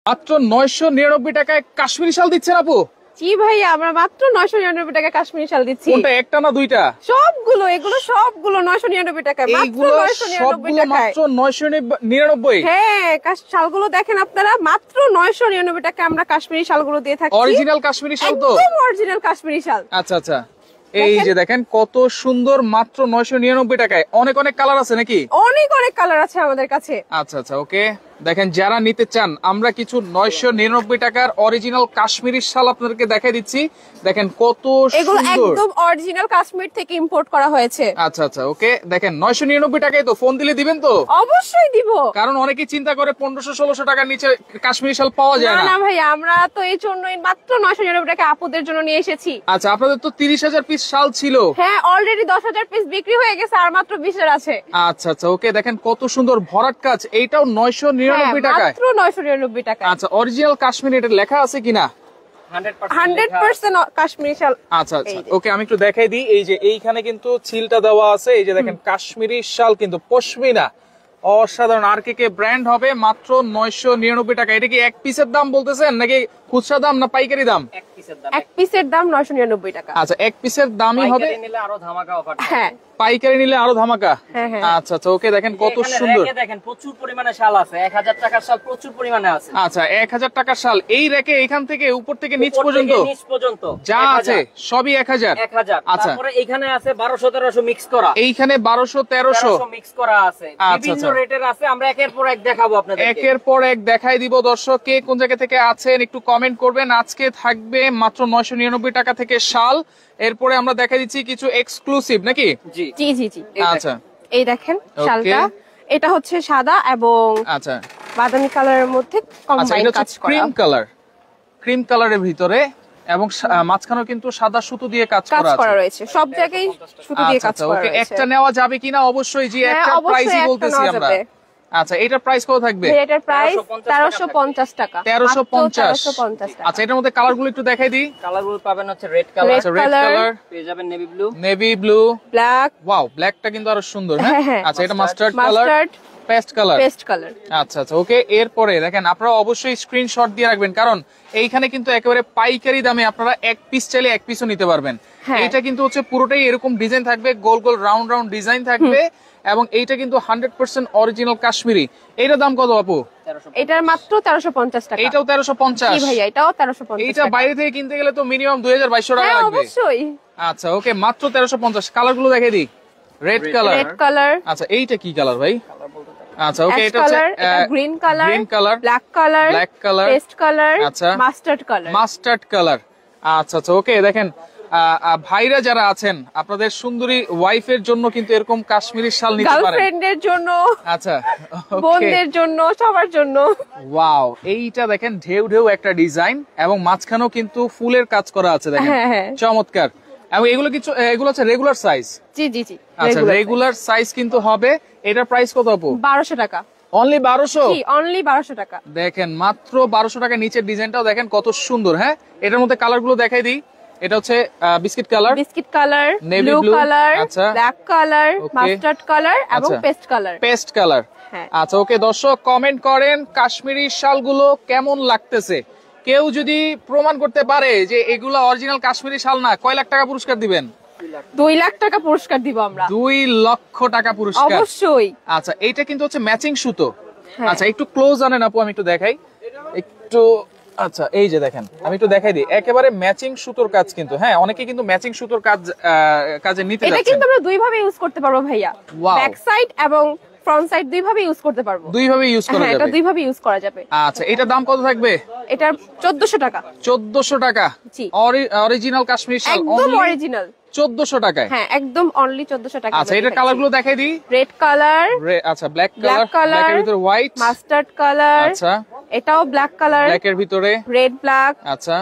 মাত্র 999 টাকায় কাশ্মীরি শাল দিচ্ছেন আপু? জি ভাইয়া, আমরা মাত্র 999 টাকা কাশ্মীরি শাল দিচ্ছি। কোনটা, একটা না দুইটা? সবগুলো, এগুলো সবগুলো 999 টাকায়, মাত্র 999 টাকায়। মাত্র 999। হ্যাঁ, শালগুলো দেখেন আপনারা, মাত্র 999 টাকায় আমরা কাশ্মীরি শালগুলো দিয়ে থাকি। অরিজিনাল কাশ্মীরি শাল তো? একদম অরিজিনাল কাশ্মীরি শাল। আচ্ছা আচ্ছা, এই যে দেখেন কত সুন্দর, মাত্র 999 টাকায়। অনেক অনেক কালার আছে নাকি? অনেক অনেক কালার আছে আমাদের কাছে। আচ্ছা আচ্ছা, ওকে। দেখেন যারা নিতে চান, আমরা কিছু 999 টাকার অরিজিনাল কাশ্মীরি শাল আপনাদেরকে দেখাই দিচ্ছি। দেখেন কত এগুলো সুন্দর, একদম অরিজিনাল কাশ্মীর থেকে ইম্পোর্ট করা হয়েছে। আচ্ছা আচ্ছা, ওকে। দেখেন 999 টাকায় তো, ফোন দিলে দিবেন তো? অবশ্যই দিব, কারণ অনেকেই চিন্তা করে 1500-1600 টাকার নিচে কাশ্মীরি শাল পাওয়া যায় না না। না ভাই, আমরা তো এই জন্যই মাত্র 999 টাকা আপুদের জন্য নিয়ে এসেছি। আচ্ছা, আপনাদের তো 30,000 পিস শাল ছিল। হ্যাঁ, অলরেডি 10,000 পিস বিক্রি হয়ে গেছে, আর মাত্র 20,000 আছে। আচ্ছা আচ্ছা, ওকে। দেখেন কত সুন্দর ভরাট কাজ, এইটাও 999 টাকায়, মাত্র 999 টাকা। আচ্ছা, অরিজিনাল কাশ্মীরি, এটা লেখা আছে কিনা? 100% কাশ্মীরি শাল। আচ্ছা আচ্ছা, ওকে, আমি একটু দেখাই দিই। এই যে এইখানে কিন্তু ছিলটা দেওয়া আছে, এই যে দেখেন কাশ্মীরি শাল কিন্তু পশমিনা, অসাধারণ। আর কে ব্র্যান্ড হবে, মাত্র 999 টাকা। এটা কি এক পিসের দাম বলতেছেন নাকি খুচরা দাম না পাইকারি দাম? এক পিসের দাম 999 টাকা। আচ্ছা, এক পিসের দামই হবে, নিলে আরো ধামাকা অফার। হ্যাঁ, পাইকারি নিলে আরো ধামাকা। হ্যাঁ, হ্যাঁ। আচ্ছা আচ্ছা, ওকে। দেখেন কত সুন্দর, দেখেন প্রচুর পরিমাণে শাল আছে, 1000 টাকার শাল প্রচুর পরিমাণে আছে। আচ্ছা, 1000 টাকার শাল এই রেখে এখান থেকে উপর থেকে নিচ পর্যন্ত নিচ পর্যন্ত যা আছে সবই 1000। 1000। আচ্ছা, তারপরে এখানে আছে 1200-1300 মিক্স করা, এইখানে 1200-1300 মিক্স করা আছে, আচ্ছা, বিভিন্ন আচ্ছা। রেটের আছে। আমরা একের পর এক দেখাবো আপনাদের, একের পর এক দেখাই দিব। দর্শক কে কোন জায়গা থেকে আছেন একটু কমেন্ট করবেন। আজকে থাকবে মাত্র 999 টাকা থেকে শাল। এরপরে আমরা দেখাই দিচ্ছি কিছু এক্সক্লুসিভ নাকি? জি জি জি জি। আচ্ছা, এই দেখেন শালটা, এটা হচ্ছে সাদা এবং আচ্ছা বাদামি কালারের মধ্যে আচ্ছা, কম্বাইন এটা কাজ হচ্ছে করা। ক্রিম কালারের ভিতরে, এবং মাঝখানেও কিন্তু সাদা সুতো দিয়ে কাজ কাজ করা করা আছে। রয়েছে, সব জায়গায় সুতো দিয়ে কাজ আচ্ছা, করা ওকে। রয়েছে। একটা নেওয়া যাবে কিনা? অবশ্যই জি, হ্যাঁ, একটা অবশ্যই প্রাইসই একটা বলতেছি নেওয়া আমরা। যাবে। আচ্ছা, এটার প্রাইস কত থাকবে? এটার প্রাইস 1350 টাকা। 1350। 1350 টাকা। আচ্ছা, এটার মধ্যে কালার গুলো একটু দেখাই দিই। কালারগুলো পাবেন হচ্ছে রেড কালার, আচ্ছা, রেড কালার, পেয়ে যাবেন navy blue, navy blue, black, wow, ব্ল্যাকটা কিন্তু আরো সুন্দর। হ্যাঁ, হ্যাঁ। আচ্ছা, এটা mustard colour, mustard, paste colour. Paste colour. আচ্ছা আচ্ছা, ওকে। এরপরে দেখেন, আপনারা অবশ্যই স্ক্রিনশট দিয়ে রাখবেন, কারণ এইখানে কিন্তু একেবারে পাইকারি দামে আপনারা এক পিস চাইলে এক পিসও নিতে পারবেন। হ্যাঁ। এটা কিন্তু হচ্ছে পুরোটাই এরকম ডিজাইন থাকবে, গোল গোল রাউন্ড রাউন্ড ডিজাইন থাকবে, এবং এইটা কিন্তু 100% অরিজিনাল কাশ্মীরি। এইটার দাম কত আপু? এটার মাত্র 1350 টাকা। এইটাও 1350। জি ভাইয়া, এটাও 1350 এইটা টাকা। বাইরে থেকে কিনতে গেলে তো মিনিমাম 2200 টাকা হ্যাঁ, লাগবে। অবশ্যই। আচ্ছা, ওকে, মাত্র 1350। কালার গুলো দেখাই দিই। রেড কালার, রেড কালার, আচ্ছা, এইটা কি কালার ভাই? আচ্ছা, ওকে, এটা হচ্ছে green colour, green colour, black colour, black colour, paste colour, আচ্ছা, মাস্টার্ড কালার। Mustard colour. আচ্ছা আচ্ছা, ওকে। দেখেন ভাইরা যারা আছেন, আপনাদের সুন্দরী ওয়াইফের জন্য কিন্তু এরকম কাশ্মীরি শাল নিতে পারেন। গার্লফ্রেন্ডের জন্য, আচ্ছা, বোনদের জন্য, সবার জন্য। ওয়াও, এইটা দেখেন ঢেউ ঢেউ একটা ডিজাইন, এবং মাঝখানেও কিন্তু ফুলের কাজ করা আছে। দেখেন হ্যাঁ, হ্যাঁ। চমৎকার। এবং এগুলো কিছু, এগুলো হচ্ছে রেগুলার সাইজ। জি জি জি। আচ্ছা, রেগুলার সাইজ কিন্তু হবে। এটার প্রাইস কত আপু? 1200 টাকা। অনলি 1200? জি, অনলি 1200 টাকা। দেখেন মাত্র 1200 টাকা। নিচের ডিজাইনটাও দেখেন কত সুন্দর। হ্যাঁ, এটার মধ্যে কালার গুলো দেখাই দিই। এটা হচ্ছে biscuit colour, biscuit colour, navy blue blue, colour, আচ্ছা, ব্ল্যাক কালার, ওকে, মাস্টার্ড কালার এবং আচ্ছা, পেস্ট কালার। Paste colour. হ্যাঁ। আচ্ছা, ওকে। দর্শক কমেন্ট করেন কাশ্মীরি শালগুলো কেমন লাগতেছে। কেউ যদি প্রমাণ করতে পারে যে এগুলা অরিজিনাল কাশ্মীরি শাল না, কয় লাখ টাকা পুরস্কার দিবেন? 2 লাখ টাকা পুরস্কার দিব আমরা। 2 লক্ষ টাকা পুরস্কার। অবশ্যই। আচ্ছা, এইটা কিন্তু হচ্ছে ম্যাচিং সুতো। হ্যাঁ। আচ্ছা, একটু ক্লোজ আনেন আপু, আমি একটু দেখাই একটু। আচ্ছা, এই যে দেখেন, আমি একটু দেখাই দিই। একেবারে ম্যাচিং সুতোর কাজ কিন্তু। হ্যাঁ, অনেকে কিন্তু ম্যাচিং সুতোর কাজে নিতে এটা যাচ্ছেন। কিন্তু আমরা দুই ভাবে ইউজ করতে পারবো ভাইয়া, Wow. ব্যাক সাইড এবং ফ্রন্ট সাইড দুই ভাবে ইউজ করতে পারবো। দুই ভাবে ইউজ করা হ্যাঁ, এটা যাবে। দুই ভাবে ইউজ করা যাবে। আচ্ছা, এটার দাম কত থাকবে? এটার 1400 টাকা। 1400 টাকা। জি। অরিজিনাল কাশ্মীরি শাল একদম only অরিজিনাল। 1400 টাকায়। হ্যাঁ, একদম অনলি 1400 টাকা। আচ্ছা, এটার কালার গুলো দেখাই দিই। রেড কালার, আচ্ছা, ব্ল্যাক ব্ল্যাক কালার, কালার, ব্ল্যাকের ভিতরে হোয়াইট, মাস্টার্ড কালার, আচ্ছা, এটাও ব্ল্যাক কালার, ব্ল্যাকের ভিতরে, রেড ব্ল্যাক, আচ্ছা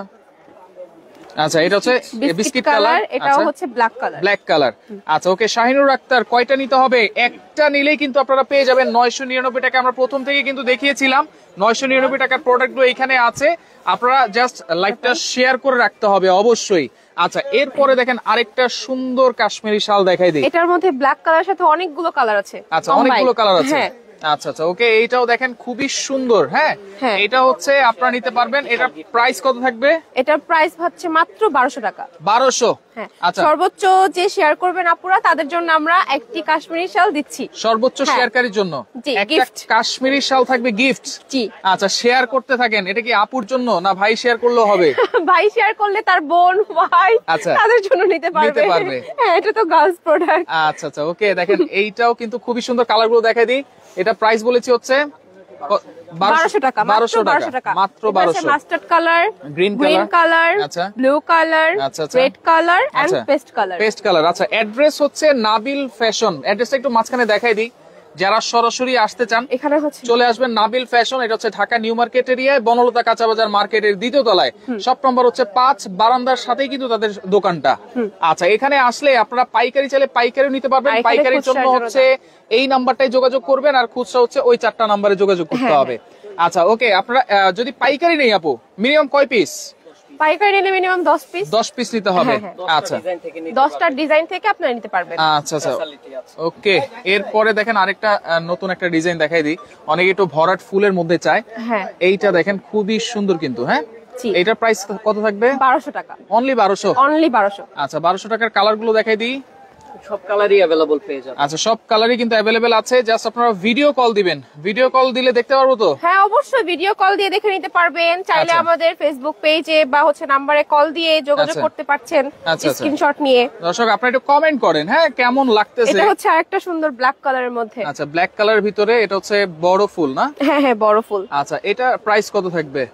আচ্ছা, এটা হচ্ছে বিস্কিট কালার, এটাও হচ্ছে ব্ল্যাক কালার। Black colour. আচ্ছা, ওকে। শাহিনুর আক্তার, কয়টা নিতে হবে? একটা নিলেই কিন্তু আপনারা পেয়ে যাবেন 999 টাকা। আমরা প্রথম থেকে কিন্তু দেখিয়েছিলাম 999 টাকার প্রোডাক্টগুলো এখানে আছে। আপনারা জাস্ট লাইকটা শেয়ার করে রাখতে হবে অবশ্যই। আচ্ছা, এরপরে দেখেন আরেকটা সুন্দর কাশ্মীরি শাল দেখাই দিই। এটার মধ্যে ব্ল্যাক কালার সাথে অনেকগুলো কালার আছে। আচ্ছা, অনেকগুলো কালার আছে। হ্যাঁ, আচ্ছা আচ্ছা ওকে, এইটাও দেখেন খুবই সুন্দর। হ্যাঁ, হ্যাঁ। এটা হচ্ছে আপনারা নিতে পারবেন। এটার প্রাইস কত থাকবে? এটার প্রাইস হচ্ছে মাত্র 1200 টাকা। 1200। হ্যাঁ, আচ্ছা, সর্বোচ্চ যে শেয়ার করবেন আপুরা তাদের জন্য আমরা একটি কাশ্মীরি শাল দিচ্ছি। সর্বোচ্চ হ্যাঁ। শেয়ারকারীর জন্য জি, একটা gift। কাশ্মীরি শাল থাকবে গিফট। জি। আচ্ছা, শেয়ার করতে থাকেন। এটা কি আপুর জন্য না ভাই শেয়ার করলেও হবে? ভাই শেয়ার করলে তার বোন ভাই আচ্ছা। তাদের জন্য নিতে পারবে। হ্যাঁ, এটা তো গার্লস প্রোডাক্ট। আচ্ছা আচ্ছা ওকে, দেখেন এইটাও কিন্তু খুবই সুন্দর। কালার গুলো দেখাই দিই। এটা প্রাইস বলেছি হচ্ছে 1200 টাকা, 1200 টাকা, মাত্র 1200। মাস্টার্ড কালার, গ্রিন কালার, আচ্ছা, ব্লু কালার, আচ্ছা, আচ্ছা। রেড কালার এন্ড আচ্ছা। Paste colour. Paste colour. আচ্ছা, অ্যাড্রেস হচ্ছে নাবিল ফ্যাশন। অ্যাড্রেসটা একটু মাঝখানে দেখাই দিই। যারা সরাসরি আসতে চান এখানে হচ্ছে চলে আসবেন নাবিল ফ্যাশন। এটা হচ্ছে ঢাকা নিউ মার্কেট এরিয়ায় বনলতা কাঁচা বাজার মার্কেটের 2য় তলায়। শপ নম্বর হচ্ছে 5, বারান্দার সাথেই কিন্তু তাদের দোকানটা। আচ্ছা, এখানে আসলে আপনারা পাইকারি চাইলে পাইকারিও নিতে পারবেন। পাইকারি, পাইকারির জন্য খুচরা হচ্ছে এই নাম্বারটাই যোগাযোগ করবেন, আর খুচরা হচ্ছে ওই 4টা নাম্বারে যোগাযোগ করতে হ্যাঁ, হবে। আচ্ছা ওকে, আপনারা যদি পাইকারি নেই আপু, মিনিমাম কয় পিস? পাইকারি নিলে মিনিমাম 10 পিস। 10 পিস নিতে হবে। হ্যাঁ, হ্যাঁ। আচ্ছা 10টা ডিজাইন থেকে আপনারা নিতে পারবেন। আচ্ছা আচ্ছা ওকে। এরপরে দেখেন আরেকটা নতুন একটা ডিজাইন দেখাই দিই। অনেকে একটু ভরাট ফুলের মধ্যে চায়। হ্যাঁ, এইটা দেখেন খুবই সুন্দর কিন্তু। হ্যাঁ, জি। এইটার প্রাইস কত থাকবে? 1200 টাকা। অনলি 1200। অনলি 1200। আচ্ছা, 1200 টাকার কালার গুলো দেখাই দিই। সব কালারই अवेलेबल পেয়ে যাবেন। আচ্ছা, সব কালারই কিন্তু অ্যাভেলেবেল আছে। জাস্ট আপনারা ভিডিও কল দিবেন। ভিডিও কল দিলে দেখতে পারবো তো? হ্যাঁ, অবশ্যই ভিডিও কল দিয়ে দেখে নিতে পারবেন। চাইলে আচ্ছা। আমাদের ফেসবুক পেজে বা হচ্ছে নাম্বারে কল দিয়ে যোগাযোগ আচ্ছা। করতে পারছেন, আচ্ছা, আচ্ছা। স্ক্রিনশট নিয়ে। দর্শক আপনারা একটু কমেন্ট করেন, হ্যাঁ, কেমন লাগতেছে। এটা হচ্ছে আরেকটা সুন্দর ব্ল্যাক কালারের মধ্যে। আচ্ছা, ব্ল্যাক কালারের ভিতরে এটা হচ্ছে বড় ফুল না? হ্যাঁ হ্যাঁ, বড় ফুল। আচ্ছা, এটা প্রাইস কত থাকবে?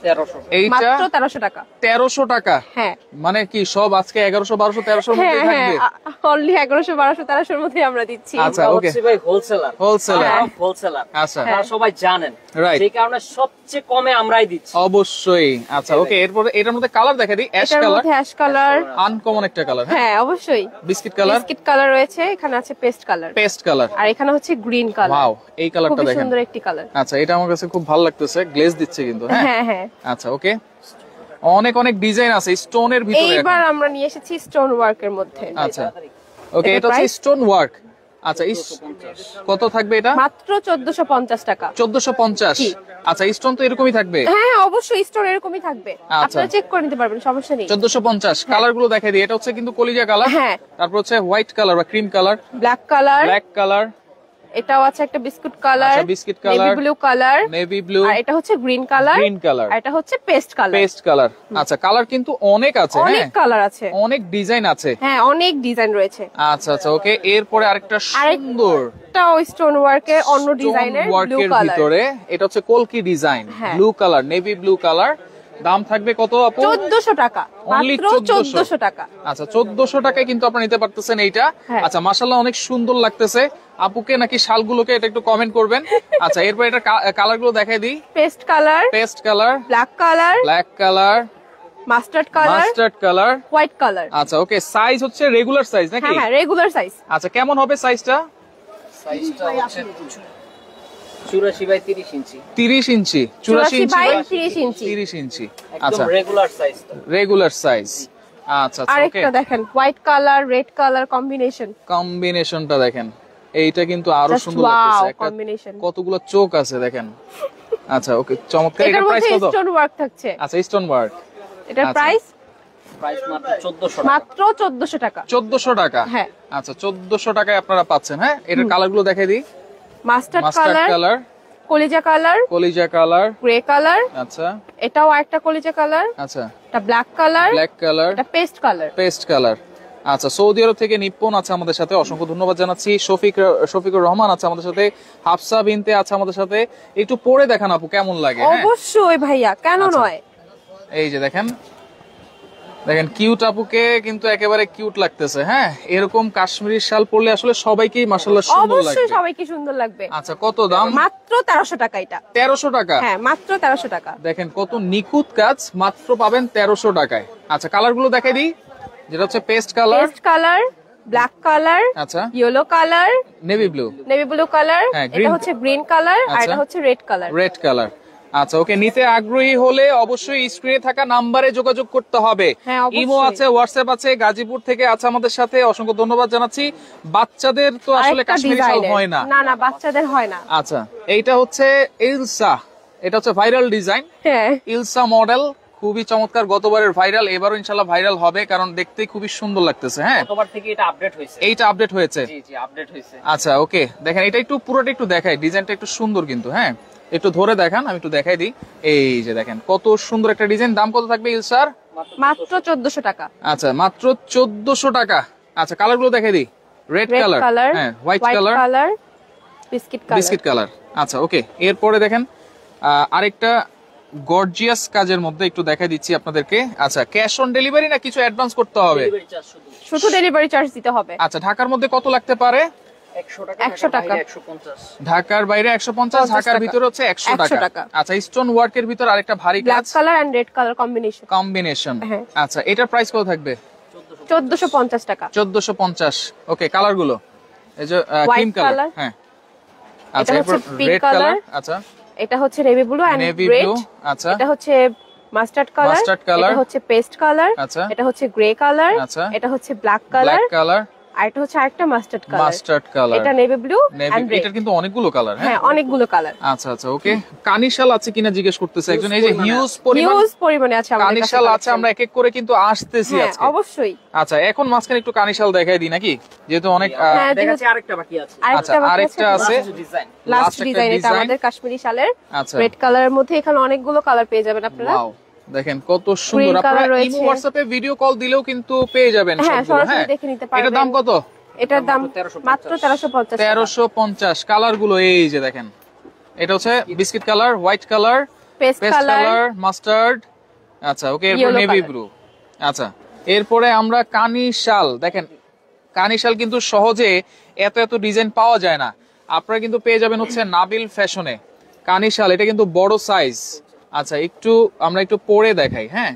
1300। এইটা মাত্র 1300 টাকা। 1300 টাকা। হ্যাঁ মানে কি সব আজকে 1100 1200 1300 এর হ্যাঁ মধ্যে হ্যাঁ, থাকবে? অনলি 1100 1200 1300 এর মধ্যে আমরা দিচ্ছি। আচ্ছা, আমরা ওকে। হচ্ছে ভাই হোলসেলার। হোলসেলার। হোলসেলার। আচ্ছা, আপনারা সবাই জানেন। Right. সেই কারণে সবচেয়ে কমে আমরাই দিচ্ছি। অবশ্যই। আচ্ছা ওকে, এরপরে এটার মধ্যে কালার দেখা দিই। অ্যাশ এটার কালার, মধ্যে অ্যাশ কালার। আনকমন একটা কালার। হ্যাঁ, হ্যাঁ, অবশ্যই। বিস্কিট কালার, বিস্কিট কালার রয়েছে, এখানে আছে পেস্ট কালার, পেস্ট কালার। আর এখানে হচ্ছে গ্রিন কালার। ওয়াও, এই কালারটা খুব দেখেন। সুন্দর একটি কালার। আচ্ছা, এটা আমার কাছে খুব ভালো লাগতেছে। গ্লেজ দিচ্ছে কিন্তু। হ্যাঁ হ্যাঁ হ্যাঁ, আচ্ছা ওকে, অনেক অনেক ডিজাইন আছে স্টোনের ভিতরে। এইবার আমরা নিয়ে এসেছি স্টোন ওয়ার্কের মধ্যে। আচ্ছা ওকে, এটার এটা হচ্ছে price? Stone work. আচ্ছা, কত থাকবে এটা? মাত্র 1450 টাকা। 1450। জি। আচ্ছা, স্টোন তো এরকমই থাকবে? হ্যাঁ অবশ্যই, স্টোন এরকমই থাকবে। আচ্ছা। আপনারা চেক করে নিতে পারবেন, সমস্যা নেই। 1450। কালার গুলো দেখাই দিই। এটা হচ্ছে কিন্তু কলিজা কালার। হ্যাঁ। তারপর হচ্ছে হোয়াইট কালার বা cream colour, black colour, black colour, এটাও আছে একটা বিস্কুট কালার, আচ্ছা, biscuit colour, navy blue colour, navy blue, আর এটা হচ্ছে গ্রিন কালার, গ্রিন কালার, আর এটা হচ্ছে পেস্ট কালার। Paste colour. আচ্ছা, কালার কিন্তু অনেক আছে। অনেক হ্যাঁ, কালার আছে। অনেক ডিজাইন আছে। হ্যাঁ, অনেক ডিজাইন রয়েছে। আচ্ছা আচ্ছা ওকে, এরপরে আরেকটা সুন্দর এটাও স্টোন ওয়ার্কের অন্য ডিজাইনের ব্লু ওয়ার্কের কালার। ভিতরে। এটা হচ্ছে কলকি ডিজাইন, হ্যাঁ। Blue colour, navy blue colour. দাম থাকবে কত আপু? 1400 টাকা। Only মাত্র 1400 টাকা। আচ্ছা, 1400 টাকায় কিন্তু আপনারা নিতে পারতেছেন এইটা। হ্যাঁ। আচ্ছা, মাশাআল্লাহ অনেক সুন্দর লাগতেছে। আপুকে নাকি শালগুলোকে, এটা একটু কমেন্ট করবেন। আচ্ছা, এরপর এটা কালার গুলো দেখাই দিই। Paste colour, paste colour, black colour, black colour, mustard colour, mustard colour. White colour. আচ্ছা ওকে, সাইজ হচ্ছে রেগুলার সাইজ নাকি? হ্যাঁ হ্যাঁ, রেগুলার সাইজ। আচ্ছা, কেমন হবে সাইজটা? সাইজটা হচ্ছে 84 by 30 inch. 30 inch, 84 inch by by 30 inch. 30 inch. একদম আচ্ছা, রেগুলার সাইজ। Regular size. আচ্ছা আচ্ছা ওকে, আরেকটা দেখেন, white colour red colour combination. কম্বিনেশনটা দেখেন। এইটা কিন্তু আরো Just সুন্দর wow, লাগতেছে। একটা combination. কতগুলো চোখ আছে দেখেন। আচ্ছা ওকে, চমৎকার। এটার এটার প্রাইস মধ্যে কত? স্টোন ওয়ার্ক থাকছে। আচ্ছা, স্টোন ওয়ার্ক। এটার আচ্ছা। প্রাইস প্রাইস মাত্র 1400 টাকা। মাত্র 1400 টাকা। 1400 টাকা। হ্যাঁ। আচ্ছা, 1400 টাকায় আপনারা পাচ্ছেন। হ্যাঁ, এটার কালার গুলো দেখাই দিই। মাস্টার্ড মাস্টার্ড কালার, কালার, কলিজা কালার, কলিজা কালার। গ্রে কালার, আচ্ছা এটাও আরেকটা কলিজা কালার, আচ্ছা, এটা ব্ল্যাক কালার, ব্ল্যাক কালার, এটা পেস্ট কালার। Paste colour. আচ্ছা, সৌদি আরব থেকে নিপ্পন আছে আমাদের সাথে, অসংখ্য ধন্যবাদ জানাচ্ছি। শফিকুর রহমান আছে আমাদের সাথে, হাফসা বিনতে আছে আমাদের সাথে। একটু পরে দেখান আপু, কেমন লাগে। হ্যাঁ, অবশ্যই ভাইয়া, কেন আচ্ছা। নয়। এই যে দেখেন, দেখেন কিউট আপুকে কিন্তু একেবারে কিউট লাগতেছে। হ্যাঁ, এরকম কাশ্মীরি শাল পরলে আসলে সবাইকেই মাশাআল্লাহ সুন্দর অবশ্যই লাগবে। সবাইকে সুন্দর লাগবে। আচ্ছা, কত দাম? মাত্র 1300 টাকা এটা। 1300 টাকা। হ্যাঁ, মাত্র 1300 টাকা। দেখেন কত নিখুঁত কাজ, মাত্র পাবেন 1300 টাকায়। আচ্ছা, কালার গুলো দেখাই দিই। যেটা হচ্ছে paste colour, paste colour, black colour, আচ্ছা, yellow colour, navy blue, navy blue colour, হ্যাঁ, এটা green হচ্ছে গ্রিন কালার, আর আচ্ছা। এটা হচ্ছে রেড কালার। Red colour. আচ্ছা ওকে, নিতে আগ্রহী হলে অবশ্যই স্ক্রিনে থাকা নাম্বারে যোগাযোগ করতে হবে। হ্যাঁ, অবশ্যই। ইমো আছে, হোয়াটসঅ্যাপ আছে, গাজীপুর থেকে আছে আমাদের সাথে, অসংখ্য ধন্যবাদ জানাচ্ছি। বাচ্চাদের তো আসলে আরেকটা কাশ্মীরি শাল ডিজাইনের। হয় না। না না, বাচ্চাদের হয় না। আচ্ছা, এইটা হচ্ছে ইলসা, এটা হচ্ছে ভাইরাল ডিজাইন, হ্যাঁ, ইলসা মডেল, খুবই চমৎকার। গতবারের ভাইরাল, এবারও ইনশাল্লাহ ভাইরাল হবে, কারণ দেখতে খুবই সুন্দর লাগতেছে। হ্যাঁ, গতবার থেকে এটা আপডেট হয়েছে। এইটা আপডেট হয়েছে। জি জি, আপডেট হয়েছে। আচ্ছা ওকে, দেখেন এটা একটু পুরোটা একটু দেখাই, ডিজাইনটা একটু সুন্দর কিন্তু। হ্যাঁ, একটু ধরে দেখান, আমি একটু দেখাই দিই। এই যে দেখেন কত সুন্দর একটা ডিজাইন। দাম কত থাকবে ইলসার? মাত্র 1400 টাকা। আচ্ছা, মাত্র 1400 টাকা। আচ্ছা, কালার গুলো দেখাই দিই। রেড রেড কালার, কালার, হ্যাঁ, white colour, biscuit colour. Biscuit colour. আচ্ছা ওকে, এরপরে দেখেন আরেকটা গর্জিয়াস কাজের মধ্যে একটু দেখাই দিচ্ছি আপনাদেরকে। আচ্ছা, ক্যাশ অন ডেলিভারি না কিছু অ্যাডভান্স করতে হবে? ডেলিভারি চার্জ শুধু ডেলিভারি চার্জ দিতে হবে। আচ্ছা, ঢাকার মধ্যে কত লাগতে পারে? 100 টাকা। 100 টাকা। 150। ঢাকার বাইরে 150, ঢাকার টাকা। ভিতরে হচ্ছে 100 100 টাকা। টাকা। আচ্ছা, স্টোন ওয়ার্কের ভিতর আরেকটা ভারী ব্ল্যাক কাজ, colour and red colour combination. Combination. হ্যাঁ। আচ্ছা, এটার প্রাইস কত থাকবে? 1450 টাকা। 1450। ওকে, কালার গুলো এই যে White ক্রিম কালার, color। হ্যাঁ। আচ্ছা, এটা এরপর হচ্ছে pink রেড color। কালার। আচ্ছা, এটা হচ্ছে navy blue and navy red. Blue. আচ্ছা, এটা হচ্ছে মাস্টার্ড কালার। Mustard color। এটা হচ্ছে পেস্ট কালার। আচ্ছা। এটা হচ্ছে গ্রে কালার। আচ্ছা। এটা হচ্ছে ব্ল্যাক ব্ল্যাক কালার। কালার, আর এটা হচ্ছে আরেকটা মাস্টার্ড কালার। মাস্টার্ড কালার, এটা navy blue navy. And red. এটার কিন্তু অনেকগুলো কালার। হ্যাঁ, হ্যাঁ, অনেকগুলো কালার। আচ্ছা আচ্ছা ওকে। কানিশাল আছে কিনা জিজ্ঞেস করতেছে একজন। এই যে হিউজ পরিমাণ হিউজ পরিমাণে আছে আমাদের কাছে কানিশাল আছে, collection। আমরা এক এক করে কিন্তু আসতেছি হ্যাঁ, আজকে। অবশ্যই। আচ্ছা, এখন মাঝখানে একটু কানিশাল দেখাই দিই নাকি, যেহেতু অনেক হ্যাঁ, দেখাচ্ছি, আরেকটা বাকি আছে। আচ্ছা, আরেকটা আছে। ডিজাইন। লাস্ট last একটা ডিজাইন এটা design। আমাদের কাশ্মীরি শালের আচ্ছা, রেড কালারের মধ্যে এখানে অনেকগুলো কালার পেয়ে যাবেন আপনারা। ওয়াও, দেখেন কত সুন্দর। Green আপনারা color রয়েছে। ইমো হোয়াটসঅ্যাপে ভিডিও কল দিলেও কিন্তু পেয়ে যাবেন হ্যাঁ, সবগুলো। সরাসরি হ্যাঁ, দেখে নিতে পারবেন। এটার দাম কত? এটার দাম 1350 মাত্র 1350 টাকা। 1350। কালার গুলো এই যে দেখেন, এটা হচ্ছে biscuit colour, white colour, paste paste colour, colour, mustard. আচ্ছা ওকে, এরপর Yellow নেভি color। ব্লু। আচ্ছা, এরপরে আমরা কানিশাল। দেখেন, কানিশাল কিন্তু সহজে এত এত ডিজাইন পাওয়া যায় না। আপনারা কিন্তু পেয়ে যাবেন হচ্ছে নাবিল ফ্যাশনে কানিশাল। এটা কিন্তু বড় সাইজ। আচ্ছা, আমরা একটু পরে দেখাই। হ্যাঁ,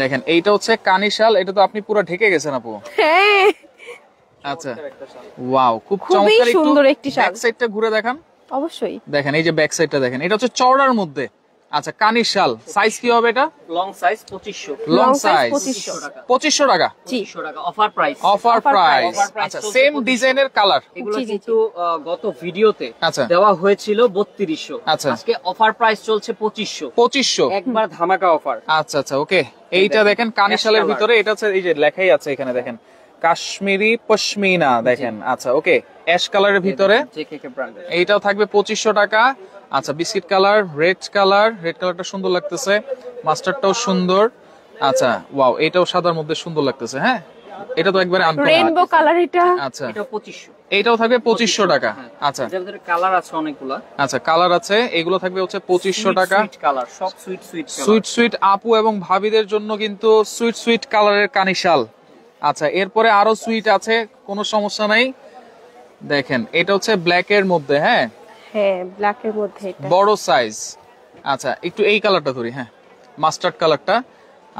দেখেন এইটা হচ্ছে কানিশাল। এটা তো আপনি পুরো ঢেকে গেছেন আপু। হ্যাঁ, আচ্ছা, ওয়াও, খুব খুবই চমৎকার। সুন্দর একটি শাল। ব্যাক সাইডটা ঘুরে দেখান। অবশ্যই। দেখেন এই যে ব্যাক সাইডটা দেখেন, এটা হচ্ছে চওড়ার মধ্যে। আচ্ছা, কানিশাল সাইজ কি হবে এটা? Long size 2500। Long Long size size 2500 টাকা। 2500 টাকা। জি, 2500 টাকা offer price. Offer Offer price. price। আচ্ছা, চলছে সেম 2500 ডিজাইনের কালার। এগুলো জি, জি, কিন্তু গত ভিডিওতে আচ্ছা। দেওয়া হয়েছিল 3200। আচ্ছা। আজকে অফার প্রাইস চলছে 2500। 2500। একবার ধামাকা অফার। আচ্ছা আচ্ছা ওকে, এইটা দেখেন কানিশালের colour। ভিতরে। এটা হচ্ছে এই যে লেখাই আছে এখানে, দেখেন কাশ্মীরি পশমিনা। দেখেন, আচ্ছা ওকে, অ্যাশ কালারের ভিতরে জেকেকে ব্র্যান্ডের। এইটাও থাকবে 2500 টাকা। আচ্ছা, বিস্কিট কালার, রেড কালারটা সুন্দর লাগতেছে, মাস্টার্ডটাও সুন্দর। আচ্ছা, ওয়াও, এটাও সাদার মধ্যে সুন্দর লাগতেছে। হ্যাঁ, এটা তো একবারে আনকমন। রেইনবো কালার এটা। আচ্ছা, এটা 2500। এইটাও থাকবে 2500 টাকা। আচ্ছা এর ভিতরে কালার আছে অনেকগুলা। আচ্ছা, কালার আছে, এগুলো থাকবে হচ্ছে 2500 টাকা। সুইট কালার, সব সুইট কালার। সুইট সুইট আপু এবং ভাবিদের জন্য কিন্তু সুইট সুইট কালারের কানিশাল। আচ্ছা, এরপরে আরো সুইট আছে, কোনো সমস্যা নাই। দেখেন, এটা হচ্ছে ব্ল্যাক এর মধ্যে। হ্যাঁ, হ্যাঁ, ব্ল্যাক এর মধ্যে এটা। বড় সাইজ। আচ্ছা, একটু এই কালারটা ধরি। হ্যাঁ, মাস্টার্ড কালারটা।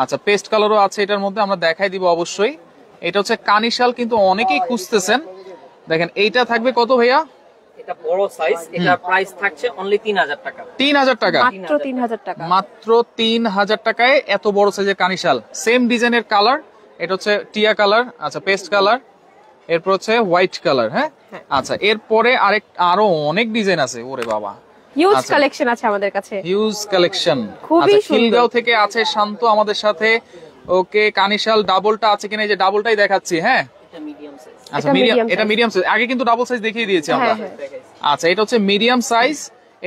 আচ্ছা, পেস্ট কালারও আছে এটার মধ্যে, আমরা দেখাই দিব অবশ্যই। এটা হচ্ছে কানিশাল, কিন্তু অনেকেই খুঁজতেছেন। দেখেন, এইটা থাকবে কত ভাইয়া? এটা বড় সাইজ, এটা প্রাইস থাকছে অনলি 3000 টাকা। 3000 টাকা। মাত্র 3000 টাকা। মাত্র 3000 টাকায় এত বড় সাইজের কানিশাল। সেম ডিজাইনের কালার, এটা হচ্ছে টিয়া কালার। আচ্ছা, পেস্ট কালার, এরপর হচ্ছে হোয়াইট কালার। হ্যাঁ, আচ্ছা, এরপরে আরো অনেক ডিজাইন আছে। ওরে বাবা, হিউজ আচ্ছা। কালেকশন আছে আমাদের কাছে। Huge collection. খুবই আচ্ছা, সুন্দর। খিলগাঁও থেকে আছে শান্ত আমাদের সাথে। ওকে, কানিশাল ডাবলটা আছে কিনা, এই যে ডাবলটাই দেখাচ্ছি। হ্যাঁ, এটা মিডিয়াম সাইজ। আচ্ছা, এটা মিডিয়াম, medium এটা size। Medium size. আগে কিন্তু ডাবল সাইজ দেখিয়ে দিয়েছি আমরা। হ্যাঁ, হ্যাঁ। আচ্ছা, এটা হচ্ছে মিডিয়াম সাইজ।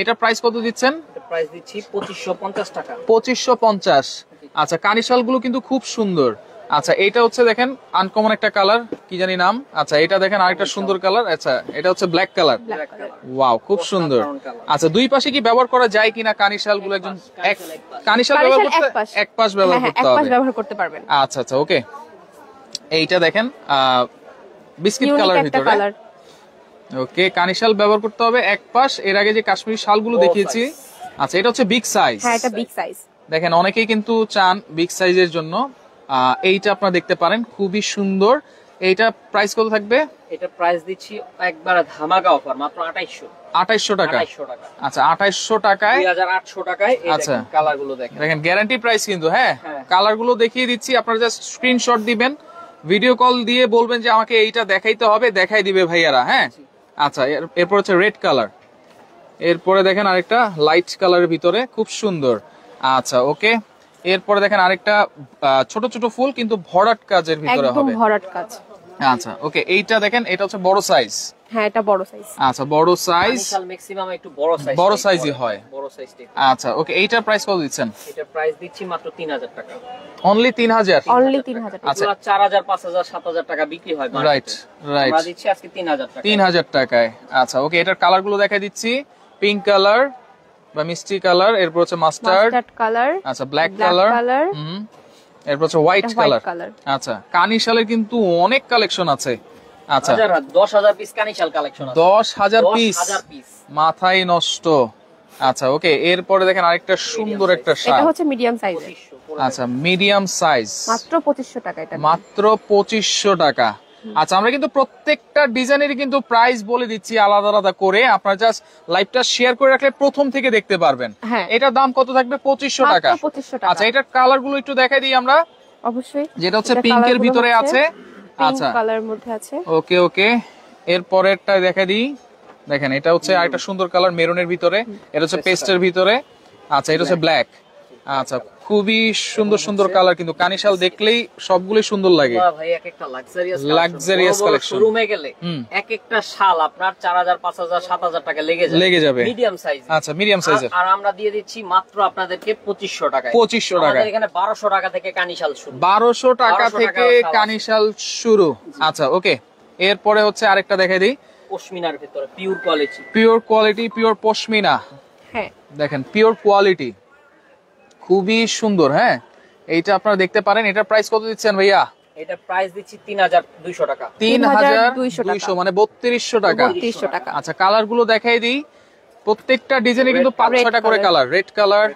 এটা প্রাইস কত দিচ্ছেন? এটা প্রাইস দিচ্ছি 2550 টাকা। 2550। আচ্ছা, কানিশাল গুলো কিন্তু খুব সুন্দর। আচ্ছা, এটা হচ্ছে দেখেন আনকমন একটা কালার, কি জানি নাম। আচ্ছা, এটা দেখেন আরেকটা সুন্দর কালার। আচ্ছা, এটা হচ্ছে black colour. Black colour. Wow, খুব সুন্দর। আচ্ছা, দুই পাশে কি ব্যবহার করা যায় কিনা কানিশাল গুলো? একজন কানিশাল ব্যবহার কানিশাল করতে এক পাশ। এক পাশ ব্যবহার হ্যাঁ, করতে এক পাশ হবে। ব্যবহার করতে পারবেন। আচ্ছা আচ্ছা ওকে, এইটা দেখেন বিস্কিট ইউনিক কালার একটা ভিতরে। কালার। ওকে, কানিশাল ব্যবহার করতে হবে এক পাশ। এর আগে যে কাশ্মীরি শালগুলো দেখিয়েছি। আচ্ছা, এটা হচ্ছে বিগ সাইজ। হ্যাঁ, এটা বিগ সাইজ। দেখেন, অনেকেই কিন্তু চান বিগ সাইজের জন্য। এইটা আপনারা দেখতে পারেন, খুবই সুন্দর। এইটা প্রাইস কত থাকবে? এটা প্রাইস দিচ্ছি একবারে ধামাকা অফার, মাত্র 2800 টাকা। 2800 টাকা। আচ্ছা 2800 টাকায় 2800 টাকায়। এই আচ্ছা। দেখেন কালার গুলো দেখেন, দেখেন গ্যারান্টি প্রাইস কিন্তু। হ্যাঁ, হ্যাঁ। কালার গুলো দেখিয়ে দিচ্ছি, আপনারা জাস্ট স্ক্রিনশট দিবেন, ভিডিও কল দিয়ে বলবেন যে আমাকে এইটা দেখাইতে হবে, দেখাই দিবে ভাইয়ারা। হ্যাঁ, আচ্ছা এরপর হচ্ছে রেড কালার, এরপরে দেখেন আরেকটা লাইট কালারের ভিতরে খুব সুন্দর। আচ্ছা ওকে, এরপরে দেখেন আরেকটা ছোট ছোট ফুল কিন্তু ভরাট কাজের ভিতরে একদম হবে। ভরাট কাজ। আচ্ছা ওকে, এইটা দেখেন, এটা হচ্ছে বড় সাইজ। হ্যাঁ, এটা বড় সাইজ। আচ্ছা বড় সাইজ, কানিশাল ম্যাক্সিমাম একটু বড় সাইজ, বড় সাইজই হয়। বড় সাইজটা। আচ্ছা ওকে, এইটার প্রাইস কত দিচ্ছেন? এটা প্রাইস দিচ্ছি মাত্র 3000 টাকা। অনলি 3000? অনলি 3000 টাকা। আচ্ছা। এগুলা 4000 5000 7000 টাকা বিক্রি হয় market-এ। রাইট রাইট, আমরা দিচ্ছি আজকে 3000 টাকা। 3000 টাকায়। আচ্ছা ওকে, এটার কালার গুলো দেখাই দিচ্ছি, পিঙ্ক কালার বা মিষ্টি কালার, এরপর হচ্ছে মাস্টার্ড, মাস্টার্ড কালার, আচ্ছা ব্ল্যাক ব্ল্যাক কালার, কালার, এরপর হচ্ছে হোয়াইট কালার। কালার। আচ্ছা কানিশালের কিন্তু অনেক কালেকশন আছে। আচ্ছা 10000 পিস কানিশাল কালেকশন আছে। 10,000 পিস, 10000 পিস। মাথায় নষ্ট। আচ্ছা ওকে, এরপরে দেখেন আরেকটা সুন্দর একটা এটা শাল। হচ্ছে মিডিয়াম সাইজের, 2500 আচ্ছা মিডিয়াম সাইজ, মাত্র 2500 টাকা। এটা মাত্র 2500 টাকা। আচ্ছা আমরা কিন্তু প্রত্যেকটা ডিজাইনের কিন্তু প্রাইস বলে দিচ্ছি আলাদা আলাদা করে, আপনারা জাস্ট লাইভটা শেয়ার করে রাখলে প্রথম থেকে দেখতে পারবেন। হ্যাঁ। এটার দাম কত থাকবে? 2500 টাকা। মাত্র 2500 টাকা। আচ্ছা এটার কালার গুলো একটু দেখাই দিই আমরা, অবশ্যই। যেটা হচ্ছে এটা পিঙ্কের কালারগুলো ভিতরে হচ্ছে আছে। পিঙ্ক আচ্ছা কালারের মধ্যে আছে। ওকে ওকে, এরপরেরটা দেখা দিই, দেখেন এটা হচ্ছে আরেকটা সুন্দর কালার মেরুনের ভিতরে, এটা হচ্ছে পেস্টের ভিতরে। আচ্ছা এটা হচ্ছে ব্ল্যাক। আচ্ছা খুবই সুন্দর সুন্দর কালার, কিন্তু কানিশাল দেখলেই সবগুলোই সুন্দর লাগে। বাহ ভাই, এক একটা Luxurious collection। শোরুমে গেলে এক একটা শাল আপনার 4000 5000 7000 টাকা লেগে যাবে মিডিয়াম সাইজ। আচ্ছা মিডিয়াম সাইজের, আর আমরা দিয়ে দিচ্ছি মাত্র আপনাদেরকে 2500 টাকায়। 2500 টাকা। আমাদের এখানে 1200 টাকা থেকে কানিশাল শুরু। 1200 টাকা 1200 থেকে টাকা শাল কানিশাল শুরু। আচ্ছা ওকে, এরপরে হচ্ছে আরেকটা দেখাই দিই, পশমিনার ভিতরে pure quality. Pure quality, pure pashmina. হ্যাঁ, দেখেন পিওর কোয়ালিটি, খুবই সুন্দর। হ্যাঁ, এইটা আপনারা দেখতে পারেন। এটার প্রাইস কত দিচ্ছেন ভাইয়া? এটা প্রাইস দিচ্ছি 3200 টাকা। 3200 মানে 3200 টাকা। 3200 টাকা। আচ্ছা কালার গুলো দেখাই দিই, প্রত্যেকটা ডিজাইনে কিন্তু 5-6টা করে কালার। রেড কালার,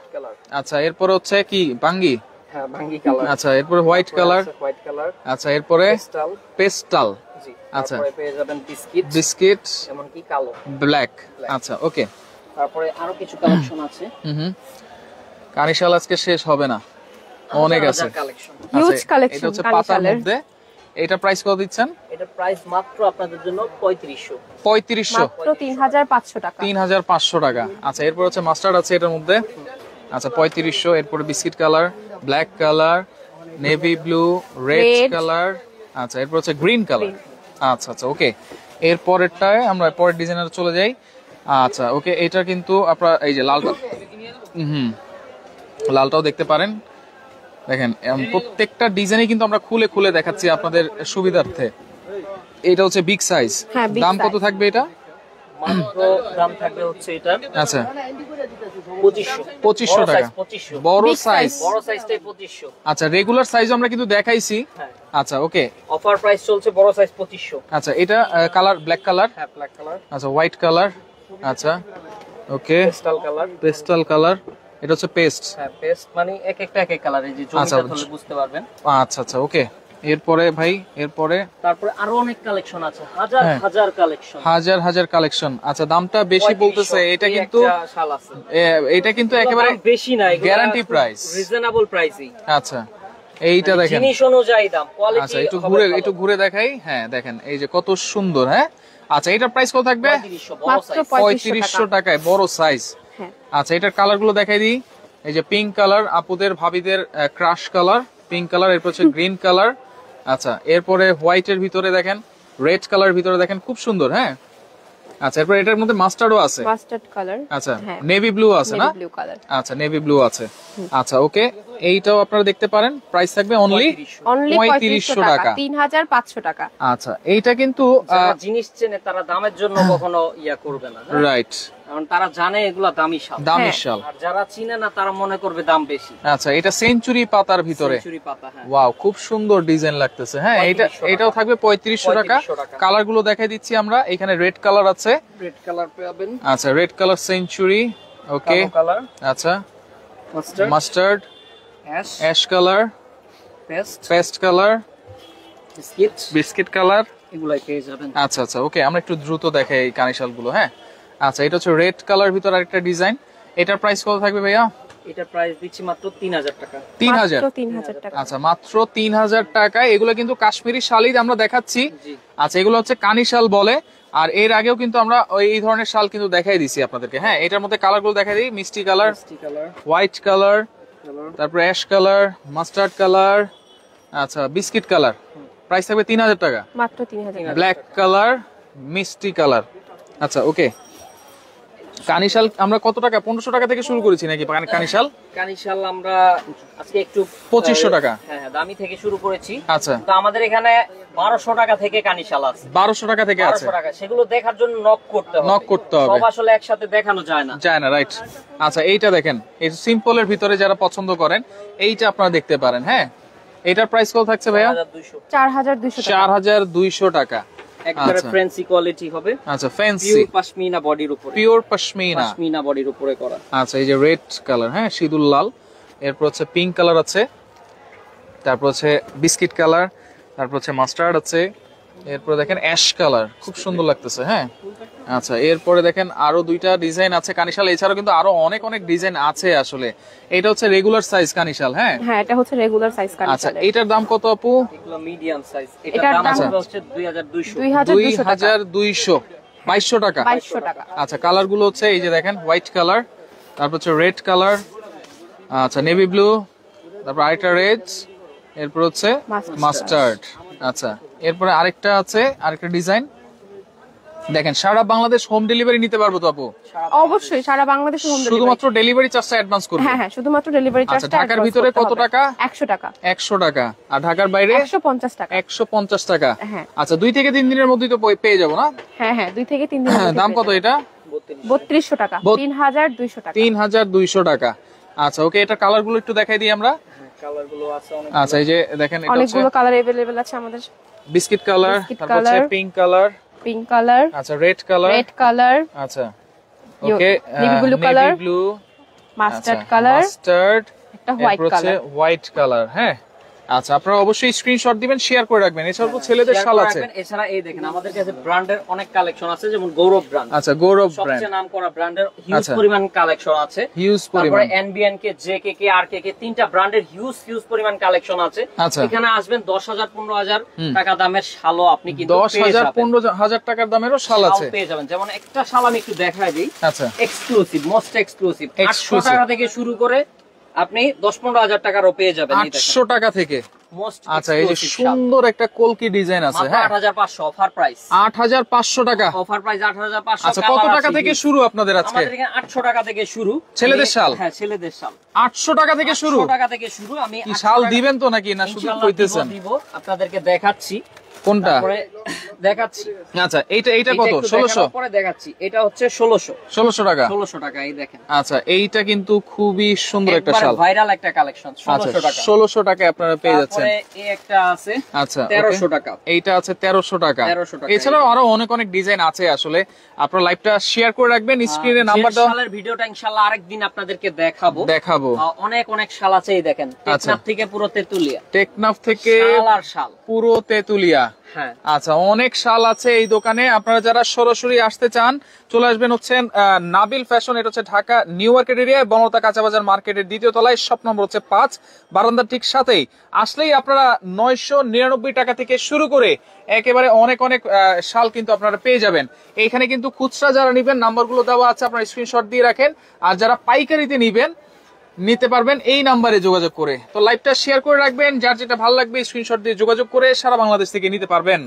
আচ্ছা এরপরে হচ্ছে কি বাঙ্গি, হ্যাঁ বাঙ্গি কালার। আচ্ছা এরপরে হোয়াইট কালার, হোয়াইট কালার, আচ্ছা এরপরে পেস্টাল, পেস্টাল, জি। আচ্ছা তারপরে পেয়ে যাবেন বিস্কিট, বিস্কিট, এমন কি কালো, ব্ল্যাক। আচ্ছা ওকে, তারপরে আরো কিছু কালেকশন আছে। কানিশাল আজকে শেষ হবে না, অনেক আছে কালেকশন। হিউজ আচ্ছা, কালেকশন এটা হচ্ছে পাতার কানিশালের। মধ্যে। এটা প্রাইস কত দিচ্ছেন? এটা প্রাইস মাত্র আপনাদের জন্য 3500। 3500, মাত্র 3500 টাকা। 3500 টাকা। আচ্ছা এরপর হচ্ছে মাস্টার্ড আছে এটার মধ্যে, আচ্ছা 3500। এরপরে biscuit colour, black colour, navy blue, red Red। Colour, আচ্ছা এরপর হচ্ছে গ্রিন কালার। আচ্ছা আচ্ছা ওকে, এরপরেরটায় আমরা পরের ডিজাইনার চলে যাই। আচ্ছা ওকে, এটা কিন্তু আপনারা এই যে লালটা, লালটাও দেখতে পারেন। দেখেন প্রত্যেকটা ডিজাইনে কিন্তু আমরা খুলে খুলে দেখাচ্ছি আপনাদের সুবিধার্থে। এটা হচ্ছে বিগ সাইজ, হ্যাঁ, big দাম কত size। থাকবে এটা? মাত্র দাম থাকবে হচ্ছে এটা আচ্ছা 2500। 2500 বড় টাকা, size 2500। বড় Big সাইজ। size। বড় সাইজটাই 2500। আচ্ছা রেগুলার সাইজ আমরা কিন্তু দেখাইছি। হ্যাঁ। আচ্ছা ওকে, অফার প্রাইস চলছে বড় সাইজ 2500। আচ্ছা এটা কালার ব্ল্যাক কালার, হ্যাঁ ব্ল্যাক কালার, আচ্ছা হোয়াইট কালার, আচ্ছা ওকে পেস্টাল কালার, পেস্টাল কালার, এটা হচ্ছে পেস্ট। হ্যাঁ পেস্ট মানে এক একটা এক এক কালার, এই যে আচ্ছা, জমিটা ধরলে বুঝতে পারবেন। আচ্ছা আচ্ছা ওকে, এরপরে ভাই এরপরে তারপরে আরো অনেক কালেকশন আছে, হাজার হ্যাঁ। হাজার কালেকশন। হাজার হাজার কালেকশন। আচ্ছা দামটা বেশি বলতেছে, এটা কিন্তু শাল আছে, এটা কিন্তু একেবারে দাম বেশি না, guarantee price। রিজনেবল প্রাইসই। আচ্ছা এইটা দেখেন, জিনিস অনুযায়ী দাম, কোয়ালিটি। আচ্ছা একটু ঘুরে দেখাই। হ্যাঁ দেখেন এই যে কত সুন্দর। হ্যাঁ আচ্ছা এটার প্রাইস কত থাকবে? 3500 বড় মাত্র সাইজ। 3500 টাকায় বড় সাইজ। হ্যাঁ, আচ্ছা এটার কালার গুলো দেখাই দিই, এই যে পিঙ্ক কালার, আপুদের ভাবিদের ক্রাশ কালার পিঙ্ক কালার, এরপর হচ্ছে গ্রিন কালার, আচ্ছা এরপরে হোয়াইটের ভিতরে দেখেন, রেড কালার ভিতরে দেখেন খুব সুন্দর। হ্যাঁ আচ্ছা এরপর এটার মধ্যে মাস্টার্ডও আছে, মাস্টার্ড কালার। আচ্ছা হ্যাঁ। নেভি ব্লু আছে না? Blue colour. আচ্ছা নেভি ব্লু আছে। আচ্ছা ওকে, এইটাও আপনারা দেখতে পারেন, প্রাইস থাকবে অনলি 3500। অনলি 3500 3500 টাকা, টাকা। 3500 টাকা। আচ্ছা এইটা কিন্তু যারা জিনিস চেনে তারা দামের জন্য কখনো ইয়া করবে না, হ্যাঁ? রাইট, কারণ তারা জানে এগুলা দামি শাল। দামি হ্যাঁ। শাল। আর যারা চিনে না তারা মনে করবে দাম বেশি। আচ্ছা এটা সেঞ্চুরি পাতার ভিতরে, সেঞ্চুরি পাতা, হ্যাঁ। ওয়াও খুব সুন্দর ডিজাইন লাগতেছে। হ্যাঁ এটা 3500 এটাও থাকবে 3500 টাকা। 3500 টাকা। কালার গুলো দেখাই দিচ্ছি আমরা, এখানে রেড কালার আছে, রেড কালার পাবেন, আচ্ছা রেড কালার সেঞ্চুরি, ওকে কালো কালার, আচ্ছা mustard, mustard, ash, ash colour, paste, paste colour, biscuit colour, এগুলাই পেয়ে যাবেন। আচ্ছা আচ্ছা ওকে, আমরা একটু দ্রুত দেখাই এই কানিশাল গুলো। হ্যাঁ আচ্ছা, এটা হচ্ছে রেড কালার ভিতর আরেকটা ডিজাইন। এটার প্রাইস কত থাকবে ভাইয়া? এটার প্রাইস দিচ্ছি মাত্র 3000 টাকা। 3000? 3000 টাকা। আচ্ছা মাত্র 3000 টাকায়। এগুলো কিন্তু কাশ্মীরি শালই আমরা দেখাচ্ছি। আচ্ছা এগুলো হচ্ছে কানিশাল বলে। আর এর আগেও কিন্তু আমরা এই ধরনের শাল কিন্তু দেখাই দিছি আপনাদেরকে। হ্যাঁ এটার মধ্যে কালার গুলো দেখাই দিই, মিষ্টি কালার, হোয়াইট কালার, তারপর অ্যাশ কালার, মাস্টার্ড কালার, আচ্ছা বিস্কিট কালার। প্রাইস থাকবে 3000 টাকা মাত্র 3000। ব্ল্যাক কালার, মিষ্টি কালার। আচ্ছা ওকে, কানিশাল আমরা কত টাকা? 1500 টাকা থেকে শুরু করেছি নাকি কানিশাল? কানিশাল আমরা আজকে একটু 2500 টাকা হ্যাঁ দামি থেকে শুরু করেছি। আচ্ছা তো আমাদের এখানে 1200 টাকা থেকে কানিশাল আছে। 1200 টাকা থেকে আছে। 1200 টাকা, সেগুলো দেখার জন্য নক করতে হবে। নক করতে হবে, সব আসলে একসাথে দেখানো যায় না। যায় না, রাইট। আচ্ছা এইটা দেখেন, এই সিম্পলের ভিতরে যারা পছন্দ করেন এইটা আপনারা দেখতে পারেন। হ্যাঁ এটার প্রাইস কত থাকছে ভাইয়া? 4200। 4200 টাকা। একবারে ফ্যান্সি কোয়ালিটি হবে। আচ্ছা ফ্যান্সি পিওর পশমিনা বডির উপরে, পিওর পশমিনা, পশমিনা বডির উপরে করা। আচ্ছা এই যে রেড কালার, হ্যাঁ সিঁদুর লাল, এরপর হচ্ছে পিঙ্ক কালার আছে, তারপর হচ্ছে বিস্কিট কালার, তারপর হচ্ছে মাস্টার্ড আছে, এরপর দেখেন অ্যাশ কালার, খুব সুন্দর লাগতেছে। হ্যাঁ আচ্ছা এরপরে দেখেন আরো দুইটা ডিজাইন আছে কানিশাল, এছাড়াও কিন্তু আরো অনেক অনেক ডিজাইন আছে আসলে। এটা হচ্ছে রেগুলার সাইজ কানিশাল। হ্যাঁ হ্যাঁ এটা হচ্ছে রেগুলার সাইজ কানিশাল। আচ্ছা এটার দাম কত আপু? এগুলো মিডিয়াম সাইজ। এটার এটার দাম দাম হচ্ছে 2200। 2200, 2200 টাকা। 2200 টাকা। আচ্ছা কালার গুলো হচ্ছে এই যে দেখেন হোয়াইট কালার, তারপর হচ্ছে রেড কালার, আচ্ছা নেভি ব্লু, তারপর আরেকটা রেড, এরপর হচ্ছে মাস্টার্ড। আচ্ছা এরপরে আরেকটা আছে, আরেকটা ডিজাইন দেখেন। সারা বাংলাদেশ হোম ডেলিভারি নিতে পারবো তো আপু? অবশ্যই সারা বাংলাদেশে হোম ডেলিভারি। শুধুমাত্র ডেলিভারি চার্জটা অ্যাডভান্স করব? হ্যাঁ হ্যাঁ শুধুমাত্র ডেলিভারি চার্জটা। আচ্ছা ঢাকার ভিতরে কত টাকা? 100 টাকা। 100 টাকা। আর ঢাকার বাইরে 150 টাকা। 150 টাকা। হ্যাঁ আচ্ছা 2 থেকে 3 দিনের মধ্যেই তো পেয়ে যাবো না? হ্যাঁ হ্যাঁ 2 থেকে 3 দিনের মধ্যে। দাম কত এটা? 3200 টাকা। 3200 টাকা। 3200 টাকা। আচ্ছা ওকে, এটা কালার গুলো একটু দেখাই দিই আমরা। কালার গুলো আছে অনেক। আচ্ছা এই যে দেখেন, এটা হচ্ছে অনেকগুলো কালার अवेलेबल আছে আমাদের। বিস্কিট কালার, তারপর হচ্ছে পিঙ্ক কালার, পিঙ্ক কালার, আচ্ছা রেড কালার, রেড কালার, আচ্ছা okay, navy blue colour, navy blue, mustard colour, mustard, একটা হোয়াইট কালার। White colour. হ্যাঁ আচ্ছা আপনারা অবশ্যই স্ক্রিনশট দিবেন, শেয়ার করে রাখবেন। এছাড়াও ছেলেদের শাল আছে। এছাড়া এই দেখেন আমাদের কাছে ব্র্যান্ডের অনেক কালেকশন আছে, যেমন গৌরব ব্র্যান্ড। আচ্ছা গৌরব ব্র্যান্ড সবচেয়ে নামকরা ব্র্যান্ডের হিউজ পরিমাণ কালেকশন আছে। হিউজ পরিমাণ। তারপরে এনবিএনকে, জেকেকে, আরকেকে, তিনটা ব্র্যান্ডের হিউজ পরিমাণ কালেকশন আছে। এখানে আসবেন 10000 15000 টাকা দামের শালও আপনি কিন্তু 10000 15000 টাকার দামেরও শাল আছে পেয়ে যাবেন। যেমন একটা শাল আমি একটু দেখাই দিই। আচ্ছা এক্সক্লুসিভ, মোস্ট এক্সক্লুসিভ 800 টাকা থেকে শুরু করে আপনি 10-15 টাকারও পেয়ে যাবেন। 800 টাকা থেকে। আচ্ছা এই যে সুন্দর একটা কলকি ডিজাইন আছে। হ্যাঁ 8500 অফার প্রাইস। 8500 টাকা অফার প্রাইস 8500। আচ্ছা কত টাকা থেকে শুরু আপনাদের আজকে? আমাদের এখানে 800 টাকা থেকে শুরু। ছেলেদের শাল? হ্যাঁ ছেলেদের শাল 800 টাকা থেকে শুরু। 800 টাকা থেকে শুরু। আমি কি শাল দিবেন তো নাকি না শুধু কইতেছেন? দিব, আপনাদেরকে দেখাচ্ছি। কোনটা পরে দেখাচ্ছি। আচ্ছা এইটা কত? 1600 পরে দেখাচ্ছি। এটা হচ্ছে 1600 টাকা। 1600 টাকা। এই দেখেন। আচ্ছা এইটা কিন্তু খুবই সুন্দর একটা শাল, ভাইরাল একটা কালেকশন। 1600 টাকা। 1600 টাকায় আপনারা পেয়ে যাচ্ছেন। তারপরে এই একটা আছে। আচ্ছা 1300 টাকা। এইটা আছে 1300 টাকা। 1300 টাকা। এছাড়াও আরো অনেক অনেক ডিজাইন আছে আসলে। আপনারা লাইভটা শেয়ার করে রাখবেন, স্ক্রিনে নাম্বার দাও। শালের ভিডিওটা ইনশাআল্লাহ আরেকদিন আপনাদেরকে দেখাবো। অনেক শাল আছে। এই দেখেন, টেকনাফ থেকে পুরো তেতুলিয়া। টেকনাফ থেকে শাল আর শাল পুরো তেতুলিয়া। হ্যাঁ আচ্ছা অনেক শাল আছে এই দোকানে। আপনারা যারা সরাসরি আসতে চান চলে আসবেন হচ্ছে নাবিল ফ্যাশন। এটা হচ্ছে ঢাকা নিউ মার্কেট এরিয়ায় বনলতা কাঁচাবাজার মার্কেটের 2য় তলায়, শপ নম্বর হচ্ছে 5, বারান্দার ঠিক সাথেই। আসলেই আপনারা 999 টাকা থেকে শুরু করে একেবারে অনেক অনেক শাল কিন্তু আপনারা পেয়ে যাবেন। এইখানে কিন্তু খুচরা যারা নিবেন নাম্বারগুলো দেওয়া আছে, আপনারা স্ক্রিনশট দিয়ে রাখেন। আর যারা পাইকারিতে নিতে পারবেন এই নাম্বারে যোগাযোগ করে। তো লাইভটা শেয়ার করে রাখবেন, যার যেটা ভালো লাগবে স্ক্রিনশট দিয়ে যোগাযোগ করে সারা বাংলাদেশ থেকে নিতে পারবেন।